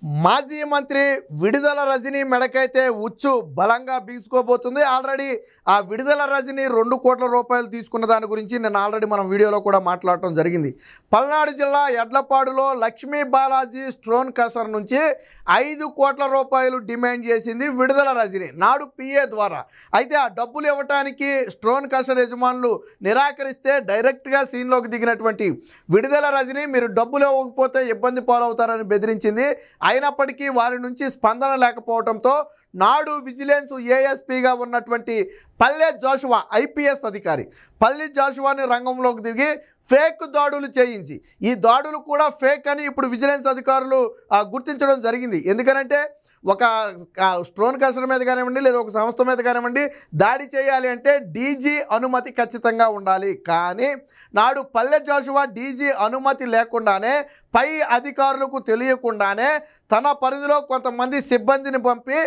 మాజీ మంత్రి విడుదల రజనీ మెడకైతే ఉచ్చు బలంగా బీసుకోబోతుంది. ఆల్రెడీ ఆ విడుదల రజనీ 2 కోట్ల రూపాయలు తీసుకున్న దాని గురించి నేను ఆల్రెడీ మనం వీడియోలో కూడా మాట్లాడటం జరిగింది. పల్నాడు జిల్లా ఎడ్లపాడులో లక్ష్మీ బాలాజీ స్టోన్ క్రషర్ నుంచి 5 కోట్ల రూపాయలు డిమాండ్ చేసింది విడుదల రజనీ నాడు పిఏ ద్వారా. అయితే ఆ డబ్బులు ఇవ్వటానికి స్టోన్ క్రషర్ యజమానులు నిరాకరిస్తే డైరెక్ట్గా సీన్లోకి దిగినటువంటి విడుదల రజనీ మీరు డబ్బులు ఇవ్వకపోతే ఇబ్బంది పాలవుతారని బెదిరించింది. అయినప్పటికీ వారి నుంచి స్పందన లేకపోవడంతో నాడు విజిలెన్స్ ఏఎస్పీగా ఉన్నటువంటి పల్లె జాషువా ఐపీఎస్ అధికారి పల్లె జాషువాని రంగంలోకి దిగి ఫేక్ దాడులు చేయించి ఈ దాడులు కూడా ఫేక్ అని ఇప్పుడు విజిలెన్స్ అధికారులు గుర్తించడం జరిగింది. ఎందుకనంటే ఒక స్టోన్ క్రషర్ మీద కానివ్వండి లేదా ఒక సంస్థ మీద కానివ్వండి దాడి చేయాలి అంటే డీజీ అనుమతి ఖచ్చితంగా ఉండాలి. కానీ నాడు పల్లె జాషువా డీజీ అనుమతి లేకుండానే పై అధికారులకు తెలియకుండానే తన పరిధిలో కొంతమంది సిబ్బందిని పంపి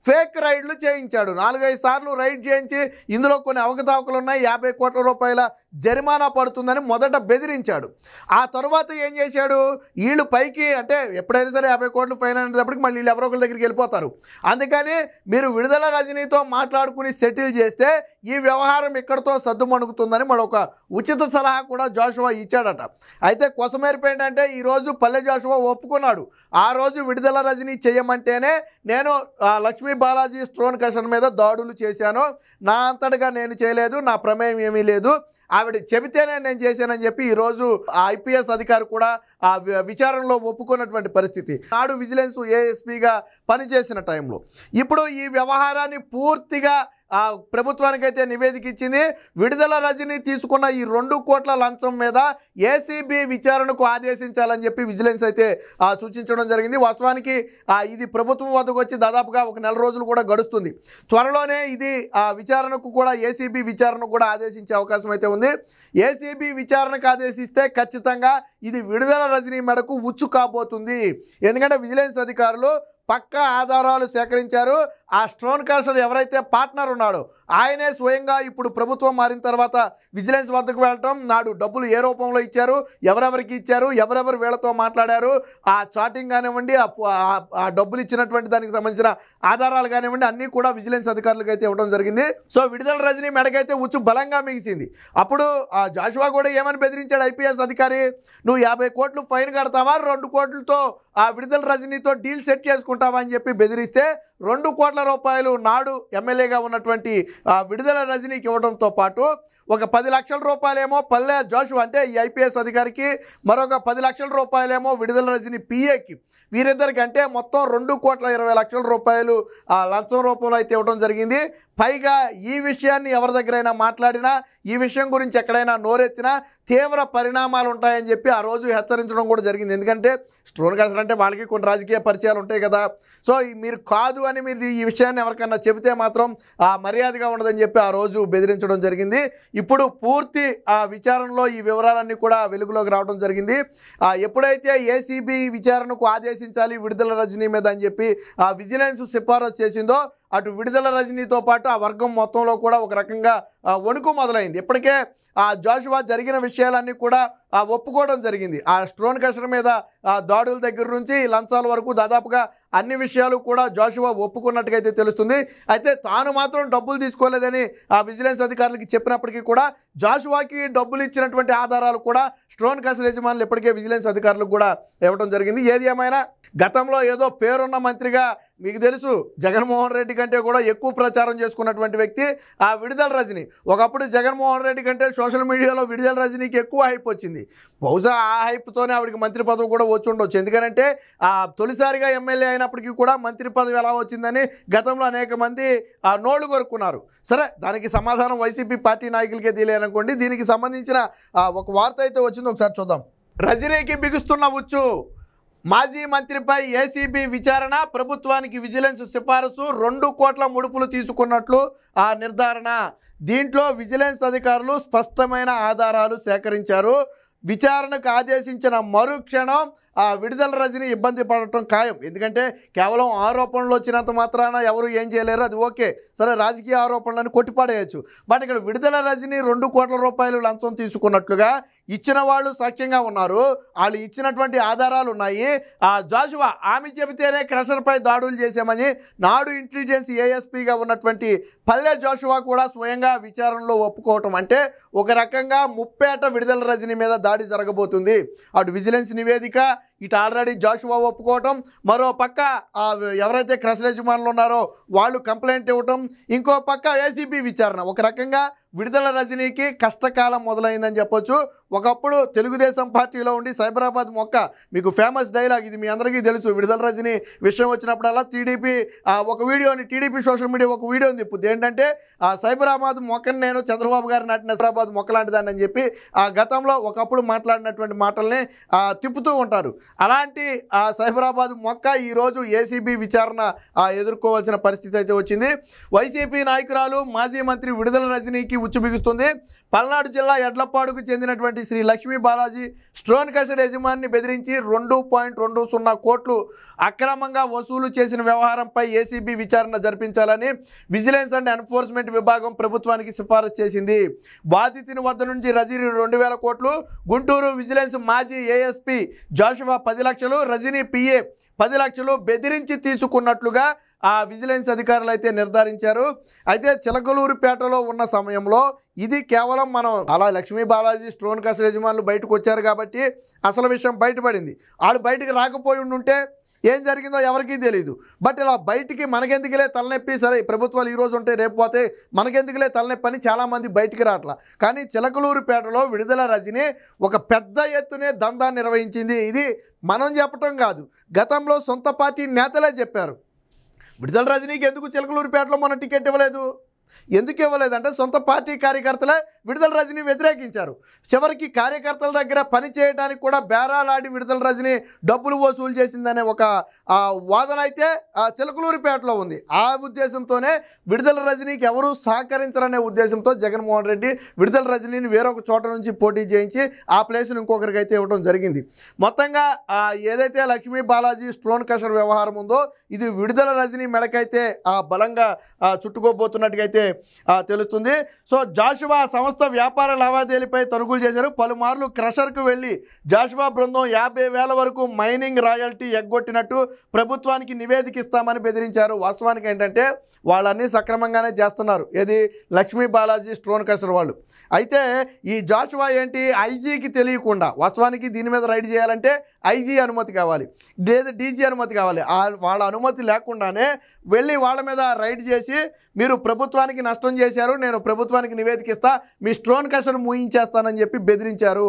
ఫేక్ రైడ్లు చేయించాడు. 4-5 సార్లు రైడ్ చేయించి ఇందులో కొన్ని అవకతవకలు ఉన్నాయి, 50 కోట్ల రూపాయల జరిమానా పడుతుందని మొదట బెదిరించాడు. ఆ తర్వాత ఏం చేశాడు, వీళ్ళు పైకి అంటే ఎప్పుడైనా సరే 50 కోట్లు ఫైన్ అనేటప్పటికి మళ్ళీ వీళ్ళు ఎవరో ఒకరి దగ్గరికి వెళ్ళిపోతారు. అందుకని మీరు విడుదల రజనీతో మాట్లాడుకుని సెటిల్ చేస్తే ఈ వ్యవహారం ఇక్కడితో సద్దుమణుగుతుందని మరొక ఉచిత సలహా కూడా జాషువా ఇచ్చాడట. అయితే కొసమేర్పు ఏంటంటే ఈరోజు పల్లె జాషువా ఒప్పుకున్నాడు. ఆ రోజు విడుదల రజనీ చేయమంటేనే నేను లక్ష్మీ బాలాజీ స్టోన్ క్రషర్ మీద దాడులు చేశాను, నా అంతటగా నేను చేయలేదు, నా ప్రమేయం ఏమీ లేదు, ఆవిడ చెబితేనే నేను చేశానని చెప్పి ఈరోజు ఆ ఐపీఎస్ అధికారి కూడా ఆ విచారణలో ఒప్పుకున్నటువంటి పరిస్థితి. నాడు విజిలెన్స్ ఏఎస్పీగా పనిచేసిన టైంలో ఇప్పుడు ఈ వ్యవహారాన్ని పూర్తిగా ప్రభుత్వానికైతే నివేదిక ఇచ్చింది. విడుదల రజనీ తీసుకున్న ఈ 2 కోట్ల లంచం మీద ఏసీబీ విచారణకు ఆదేశించాలని చెప్పి విజిలెన్స్ అయితే సూచించడం జరిగింది. వాస్తవానికి ఇది ప్రభుత్వం వద్దకు వచ్చి దాదాపుగా 1 నెల రోజులు కూడా గడుస్తుంది. త్వరలోనే ఇది విచారణకు కూడా ఏసీబీ విచారణకు కూడా ఆదేశించే అవకాశం అయితే ఉంది. ఏసీబీ విచారణకు ఆదేశిస్తే ఖచ్చితంగా ఇది విడుదల రజనీ మెడకు ఉచ్చు కాబోతుంది. ఎందుకంటే విజిలెన్స్ అధికారులు పక్కా ఆధారాలు సేకరించారు. ఆ స్టోన్ క్రషర్ ఎవరైతే పార్ట్నర్ ఉన్నాడో ఆయనే స్వయంగా ఇప్పుడు ప్రభుత్వం మారిన తర్వాత విజిలెన్స్ వద్దకు వెళ్ళటం, నాడు డబ్బులు ఏ రూపంలో ఇచ్చారు, ఎవరెవరికి ఇచ్చారు, ఎవరెవరు వీళ్ళతో మాట్లాడారు, ఆ చాటింగ్ కానివ్వండి, ఆ డబ్బులు ఇచ్చినటువంటి దానికి సంబంధించిన ఆధారాలు కానివ్వండి అన్నీ కూడా విజిలెన్స్ అధికారులకు అయితే ఇవ్వడం జరిగింది. సో విడుదల రజనీ మెడకైతే ఉచ్చు బలంగా మిగిసింది. అప్పుడు ఆ జాషువా కూడా ఏమని బెదిరించాడు ఐపీఎస్ అధికారి, నువ్వు 50 కోట్లు ఫైన్ కడతావా, 2 కోట్లతో ఆ విడుదల రజనీతో డీల్ సెట్ చేసుకుంటావా అని చెప్పి బెదిరిస్తే 2 కోట్ల రూపాయలు నాడు ఎమ్మెల్యేగా ఉన్నటువంటి విడుదల రజనీకి ఇవ్వడంతో పాటు ఒక 10 లక్షల రూపాయలేమో పల్లె జాషువా అంటే ఈ ఐపీఎస్ అధికారికి, మరొక 10 లక్షల రూపాయలేమో విడుదల రజనీ పిఏకి, వీరిద్దరికి అంటే మొత్తం 2,20,00,000 రూపాయలు లంచం రూపంలో అయితే ఇవ్వడం జరిగింది. పైగా ఈ విషయాన్ని ఎవరి దగ్గరైనా మాట్లాడినా, ఈ విషయం గురించి ఎక్కడైనా నోరెత్తినా తీవ్ర పరిణామాలు ఉంటాయని చెప్పి ఆ రోజు హెచ్చరించడం కూడా జరిగింది. ఎందుకంటే స్టోన్ క్రషర్ అంటే వాళ్ళకి కొన్ని రాజకీయ పరిచయాలు ఉంటాయి కదా. సో మీరు కాదు అని మీరు ఈ విషయాన్ని ఎవరికన్నా చెబితే మాత్రం మర్యాదగా ఉండదని చెప్పి ఆ రోజు బెదిరించడం జరిగింది. ఇప్పుడు పూర్తి విచారణలో ఈ వివరాలన్నీ కూడా వెలుగులోకి రావడం జరిగింది. ఎప్పుడైతే ఏసీబీ విచారణకు ఆదేశించాలి విడుదల రజనీ మీద అని చెప్పి విజిలెన్స్ సిఫారసు చేసిందో అటు విడుదల రజనీతో పాటు ఆ వర్గం మొత్తంలో కూడా ఒక రకంగా వణుకు మొదలైంది. ఇప్పటికే ఆ జాషువా జరిగిన విషయాలన్నీ కూడా ఒప్పుకోవడం జరిగింది. ఆ స్టోన్ క్రషర్ మీద దాడుల దగ్గర నుంచి లంచాల వరకు దాదాపుగా అన్ని విషయాలు కూడా జాషువా ఒప్పుకున్నట్టుగా అయితే తెలుస్తుంది. అయితే తాను మాత్రం డబ్బులు తీసుకోలేదని ఆ విజిలెన్స్ అధికారులకి చెప్పినప్పటికీ కూడా జాషువాకి డబ్బులు ఇచ్చినటువంటి ఆధారాలు కూడా స్టోన్ క్రషర్ యజమానులు ఇప్పటికే విజిలెన్స్ అధికారులకు కూడా ఇవ్వడం జరిగింది. ఏది ఏమైనా గతంలో ఏదో పేరున్న మంత్రిగా మీకు తెలుసు జగన్మోహన్ రెడ్డి కంటే కూడా ఎక్కువ ప్రచారం చేసుకున్నటువంటి వ్యక్తి ఆ విడుదల రజనీ. ఒకప్పుడు జగన్మోహన్ రెడ్డి కంటే సోషల్ మీడియాలో విడుదల రజనీకి ఎక్కువ హైప్ వచ్చింది. బహుశా ఆ హైప్తోనే ఆవిడకి మంత్రి పదవి కూడా వచ్చి ఉండొచ్చు. ఎందుకంటే తొలిసారిగా ఎమ్మెల్యే అయినప్పటికీ కూడా మంత్రి పదవి ఎలా వచ్చిందని గతంలో అనేక మంది నోళ్లు కొరుక్కున్నారు. సరే, దానికి సమాధానం వైసీపీ పార్టీ నాయకులకే తెలియనుకోండి. దీనికి సంబంధించిన ఒక వార్త అయితే వచ్చింది, ఒకసారి చూద్దాం. రజనీకి బిగుస్తున్న ఉచ్చు, మాజీ మంత్రిపై ఏసీబీ విచారణ, ప్రభుత్వానికి విజిలెన్స్ సిఫారసు, 2 కోట్ల ముడుపులు తీసుకున్నట్లు నిర్ధారణ. దీంట్లో విజిలెన్స్ అధికారులు స్పష్టమైన ఆధారాలు సేకరించారు. విచారణకు ఆదేశించిన మరుక్షణం ఆ విడుదల రజని ఇబ్బంది పడటం ఖాయం. ఎందుకంటే కేవలం ఆరోపణలు వచ్చినంత మాత్రాన ఎవరు ఏం చేయలేరు, అది ఓకే, సరే రాజకీయ ఆరోపణలను కొట్టిపాడేయచ్చు. బట్ ఇక్కడ విడుదల రజని 2 కోట్ల రూపాయలు లంచం తీసుకున్నట్లుగా ఇచ్చిన వాళ్ళు సాక్ష్యంగా ఉన్నారు, వాళ్ళు ఇచ్చినటువంటి ఆధారాలు ఉన్నాయి. ఆ జాషువా ఆమె చెబితేనే క్రషర్పై దాడులు చేశామని నాడు ఇంటెలిజెన్స్ ఏఎస్పీగా ఉన్నటువంటి పల్లె జాషువా కూడా స్వయంగా విచారణలో ఒప్పుకోవటం అంటే ఒక రకంగా ముప్పేట విడుదల రజని మీద దాడి జరగబోతుంది. అటు విజిలెన్స్ నివేదిక, ఇటు ఆల్రెడీ జాషువా ఒప్పుకోవటం, మరో పక్క ఎవరైతే క్రషర్ యజమానులు ఉన్నారో వాళ్ళు కంప్లైంట్ ఇవ్వటం, ఇంకో పక్క ఏసీబీ విచారణ. ఒక రకంగా విడుదల రజనీకి కష్టకాలం మొదలైందని చెప్పొచ్చు. ఒకప్పుడు తెలుగుదేశం పార్టీలో ఉండి సైబరాబాద్ మొక్క, మీకు ఫేమస్ డైలాగ్ ఇది మీ అందరికీ తెలుసు, విడుదల రజనీ విషయం వచ్చినప్పుడల్లా టీడీపీ ఒక వీడియోని, టీడీపీ సోషల్ మీడియా ఒక వీడియోని తిప్పుద్ది ఏంటంటే సైబరాబాద్ మొక్కని నేను చంద్రబాబు గారు నాటిన సైబరాబాద్ మొక్క లాంటిదాన్ని అని చెప్పి ఆ గతంలో ఒకప్పుడు మాట్లాడినటువంటి మాటల్ని తిప్పుతూ ఉంటారు. అలాంటి ఆ సైబరాబాద్ మొక్క ఈరోజు ఏసీబీ విచారణ ఎదుర్కోవాల్సిన పరిస్థితి అయితే వచ్చింది. వైసీపీ నాయకురాలు మాజీ మంత్రి విడుదల రజనీకి ఉచ్చు బిగుస్తుంది. పల్నాడు జిల్లా ఎడ్లపాడుకు చెందినటువంటి శ్రీ లక్ష్మీ బాలాజీ స్టోన్ క్రషర్ యజమానిని బెదిరించి 2.20 కోట్లు అక్రమంగా వసూలు చేసిన వ్యవహారంపై ఏసీబీ విచారణ జరిపించాలని విజిలెన్స్ అండ్ ఎన్ఫోర్స్మెంట్ విభాగం ప్రభుత్వానికి సిఫారసు చేసింది. బాధితుని వద్ద నుంచి రజనీ 2,000 కోట్లు, గుంటూరు విజిలెన్స్ మాజీ ఏఎస్పీ జాషువా 10 లక్షలు, రజనీ పిఏ 10 లక్షలు బెదిరించి తీసుకున్నట్లుగా ఆ విజిలెన్స్ అధికారులు అయితే నిర్ధారించారు. అయితే చిలకలూరుపేటలో ఉన్న సమయంలో ఇది కేవలం మనం అలా లక్ష్మీ బాలాజీ స్టోన్ క్రషర్ యజమానులు బయటకు వచ్చారు కాబట్టి అసలు విషయం బయటపడింది. వాళ్ళు బయటకు రాకపోయి ఉంటే ఏం జరిగిందో ఎవరికీ తెలియదు. బట్ ఇలా బయటికి మనకెందుకులే తలనొప్పి, సరే ప్రభుత్వాలు ఈరోజు ఉంటే రేపు పోతే మనకెందుకులే తలనొప్పి అని చాలామంది బయటికి రావట్లా. కానీ చిలకలూరుపేటలో విడుదల రజని ఒక పెద్ద ఎత్తునే దందా నిర్వహించింది. ఇది మనం చెప్పటం కాదు, గతంలో సొంత పార్టీ నేతలే చెప్పారు. విడుదల రజనీకి ఎందుకు చిలకలూరుపేటలో మన టికెట్ ఇవ్వలేదు, ఎందుకు ఇవ్వలేదంటే సొంత పార్టీ కార్యకర్తలే విడుదల రజని వ్యతిరేకించారు. చివరికి కార్యకర్తల దగ్గర పని చేయడానికి కూడా బేరాలాడి విడుదల రజని డబ్బులు వసూలు చేసిందనే ఒక వాదన అయితే చిలకలూరుపేటలో ఉంది. ఆ ఉద్దేశంతోనే విడుదల రజనీకి ఎవరు సహకరించరనే ఉద్దేశంతో జగన్మోహన్ రెడ్డి విడుదల రజనీని వేరొక చోట నుంచి పోటీ చేయించి ఆ ప్లేస్ను ఇంకొకరికి అయితే ఇవ్వడం జరిగింది. మొత్తంగా ఏదైతే లక్ష్మీ బాలాజీ స్టోన్ క్రషర్ వ్యవహారం ఉందో ఇది విడుదల రజనీ మెడకైతే బలంగా చుట్టుకోబోతున్నట్టుగా అయితే తెలుస్తుంది. సో జాషువా సంస్థ వ్యాపార లావాదేవీలపై తనుగులు చేశారు. పలుమార్లు క్రషర్కు వెళ్ళి జాషువా బృందం 50,000 వరకు మైనింగ్ రాయల్టీ ఎగ్గొట్టినట్టు ప్రభుత్వానికి నివేదిక ఇస్తామని బెదిరించారు. వాస్తవానికి ఏంటంటే వాళ్ళన్నీ సక్రమంగానే చేస్తున్నారు, ఏది లక్ష్మీ బాలాజీ స్టోన్ క్రషర్ వాళ్ళు. అయితే ఈ జాషువా ఏంటి ఐజీకి తెలియకుండా, వాస్తవానికి దీని మీద రైడ్ చేయాలంటే ఐజీ అనుమతి కావాలి, లేదా డీజీ అనుమతి కావాలి. వాళ్ళ అనుమతి లేకుండానే వెళ్ళి వాళ్ళ మీద రైడ్ చేసి మీరు ప్రభుత్వానికి నష్టం చేశారు, నేను ప్రభుత్వానికి నివేదిక ఇస్తా, మీ స్టోన్ క్రషర్ మూయించేస్తానని చెప్పి బెదిరించారు.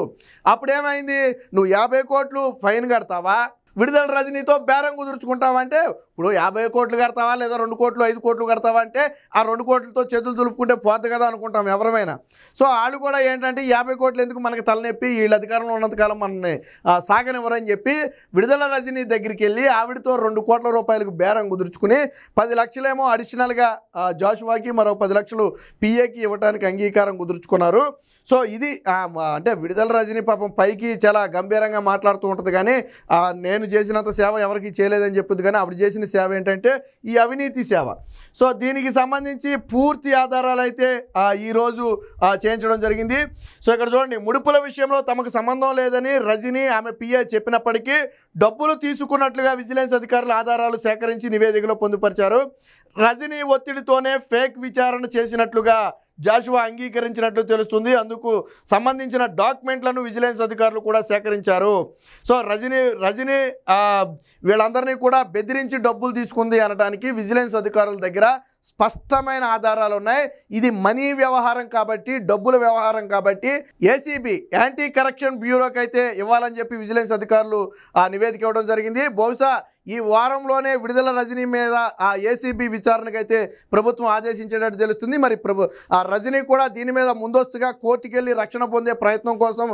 అప్పుడేమైంది, నువ్వు 50 కోట్లు ఫైన్ కడతావా, విడుదల రజనీతో బేరం కుదుర్చుకుంటావంటే ఇప్పుడు 50 కోట్లు కడతావా లేదా 2 కోట్లు 5 కోట్లు కడతావా అంటే ఆ 2 కోట్లతో చేతులు దులుపుకుంటే పోద్ది కదా అనుకుంటాం ఎవరమైనా. సో వాళ్ళు కూడా ఏంటంటే 50 కోట్లు ఎందుకు మనకి తలనొప్పి, వీళ్ళ అధికారంలో ఉన్నంతకాలం మనల్ని సాగనివ్వరని చెప్పి విడుదల రజనీ దగ్గరికి వెళ్ళి ఆవిడతో 2 కోట్ల రూపాయలకు బేరం కుదుర్చుకుని 10 లక్షలేమో అడిషనల్గా జాషువాకి, మరో 10 లక్షలు పిఏకి ఇవ్వడానికి అంగీకారం కుదుర్చుకున్నారు. సో ఇది అంటే విడుదల రజనీ పాపం పైకి చాలా గంభీరంగా మాట్లాడుతూ ఉంటుంది కానీ నేను చేసినంత సేవ ఎవరికి చేయలేదని చెప్పుద్ది, కానీ ఆవిడ చేసిన సేవ ఏంటంటే ఈ అవినీతి సేవ. సో దీనికి సంబంధించి పూర్తి ఆధారాలు అయితే ఈరోజు చేయించడం జరిగింది. సో ఇక్కడ చూడండి, ముడుపుల విషయంలో తమకు సంబంధం లేదని రజనీ ఆమె పిఏ చెప్పినప్పటికీ డబ్బులు తీసుకున్నట్లుగా విజిలెన్స్ అధికారులు ఆధారాలు సేకరించి నివేదికలో పొందుపరిచారు. రజనీ ఒత్తిడితోనే ఫేక్ విచారణ చేసినట్లుగా జాషువా అంగీకరించినట్లు తెలుస్తుంది. అందుకు సంబంధించిన డాక్యుమెంట్లను విజిలెన్స్ అధికారులు కూడా సేకరించారు. సో రజనీ వీళ్ళందరినీ కూడా బెదిరించి డబ్బులు తీసుకుంది అనడానికి విజిలెన్స్ అధికారుల దగ్గర స్పష్టమైన ఆధారాలు ఉన్నాయి. ఇది మనీ వ్యవహారం కాబట్టి, డబ్బుల వ్యవహారం కాబట్టి ఏసీబీ యాంటీ కరప్షన్ బ్యూరోకి అయితే ఇవ్వాలని చెప్పి విజిలెన్స్ అధికారులు నివేదిక ఇవ్వడం జరిగింది. బహుశా ఈ వారంలోనే విడుదల రజనీ మీద ఏసీబీ విచారణకైతే ప్రభుత్వం ఆదేశించేటట్టు తెలుస్తుంది. మరి రజనీ కూడా దీని మీద ముందస్తుగా కోర్టుకెళ్ళి రక్షణ పొందే ప్రయత్నం కోసం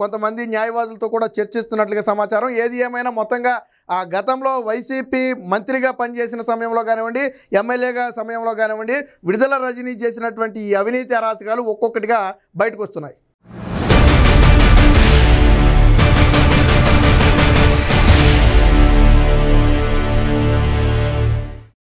కొంతమంది న్యాయవాదులతో కూడా చర్చిస్తున్నట్లుగా సమాచారం. ఏది ఏమైనా మొత్తంగా గతంలో వైసీపీ మంత్రిగా పనిచేసిన సమయంలో కానివ్వండి, ఎమ్మెల్యేగా సమయంలో కానివ్వండి, విడుదల రజనీ చేసినటువంటి ఈ అవినీతి అరాచకాలు ఒక్కొక్కటిగా బయటకు వస్తున్నాయి.